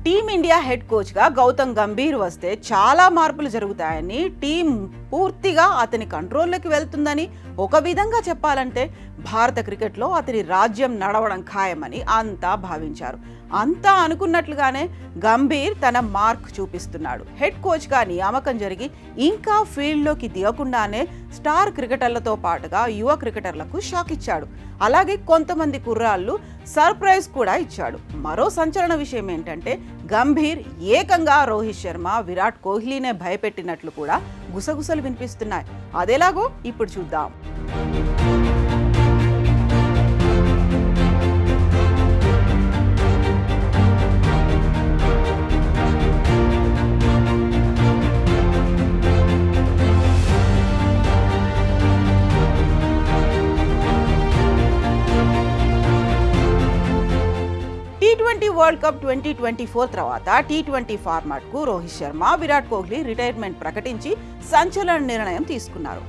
Team India head కోచ్గా గౌతమ్ గంభీర్ వస్తే చాలా మార్పులు జరుగుతాయని, టీం పూర్తిగా అతని కంట్రోల్లోకి వెళ్తుందని, ఒక విధంగా చెప్పాలంటే భారత క్రికెట్లో అతని రాజ్యం నడవడం ఖాయమని అంతా భావించారు. అంతా అనుకున్నట్లుగానే గంభీర్ తన మార్క్ చూపిస్తున్నాడు. హెడ్ కోచ్గా నియామకం జరిగి ఇంకా ఫీల్డ్లోకి దిగకుండానే స్టార్ క్రికెటర్లతో పాటుగా యువ క్రికెటర్లకు షాక్ ఇచ్చాడు. అలాగే కొంతమంది కుర్రాళ్ళు సర్ప్రైజ్ కూడా ఇచ్చాడు. మరో సంచలన విషయం ఏంటంటే గంభీర్ ఏకంగా రోహిత్ శర్మ, విరాట్ కోహ్లీనే భయపెట్టినట్లు కూడా గుసగుసలు వినిపిస్తున్నాయి. అదెలాగో ఇప్పుడు చూద్దాం. టీ20 వరల్డ్ కప్ 2024 తర్వాత టీ20 ఫార్మాట్కు రోహిత్ శర్మ, విరాట్ కోహ్లీ రిటైర్మెంట్ ప్రకటించి సంచలన నిర్ణయం తీసుకున్నారు.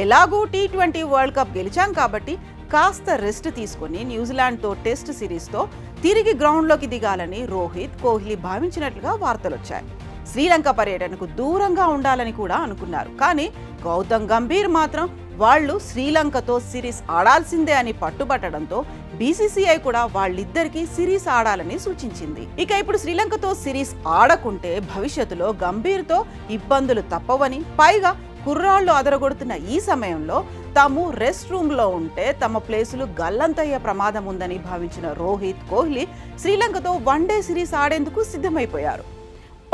ఎలాగూ టీ20 వరల్డ్ కప్ గెలిచాం కాబట్టి కాస్త రెస్ట్ తీసుకుని న్యూజిలాండ్తో టెస్ట్ సిరీస్తో తిరిగి గ్రౌండ్లోకి దిగాలని రోహిత్, కోహ్లీ భావించినట్లుగా వార్తలొచ్చాయి. శ్రీలంక పర్యటనకు దూరంగా ఉండాలని కూడా అనుకున్నారు. కానీ గౌతమ్ గంభీర్ మాత్రం వాళ్ళు శ్రీలంకతో సిరీస్ ఆడాల్సిందే అని పట్టుబట్టడంతో బీసీసీఐ కూడా వాళ్ళిద్దరికీ సిరీస్ ఆడాలని సూచించింది. ఇక ఇప్పుడు శ్రీలంకతో సిరీస్ ఆడకుంటే భవిష్యత్తులో గంభీర్తో ఇబ్బందులు తప్పవని, పైగా కుర్రాళ్లు అదరగొడుతున్న ఈ సమయంలో తాము రెస్ట్ రూమ్లో ఉంటే తమ ప్లేసులు గల్లంతయ్యే ప్రమాదం ఉందని భావించిన రోహిత్, కోహ్లీ శ్రీలంకతో వన్డే సిరీస్ ఆడేందుకు సిద్ధమైపోయారు.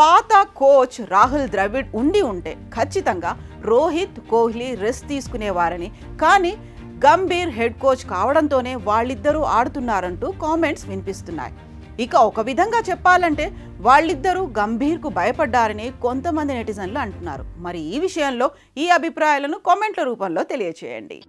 పాత కోచ్ రాహుల్ ద్రవిడ్ ఉంటే ఖచ్చితంగా రోహిత్, కోహ్లీ రెస్ట్ తీసుకునేవారని, కానీ గంభీర్ హెడ్ కోచ్ కావడంతోనే వాళ్ళిద్దరూ ఆడుతున్నారంటూ కామెంట్స్ వినిపిస్తున్నాయి. ఇక ఒక విధంగా చెప్పాలంటే వాళ్ళిద్దరూ గంభీర్కు భయపడ్డారని కొంతమంది నెటిజన్లు అంటున్నారు. మరి ఈ విషయంలో ఈ అభిప్రాయాలను కామెంట్ల రూపంలో తెలియచేయండి.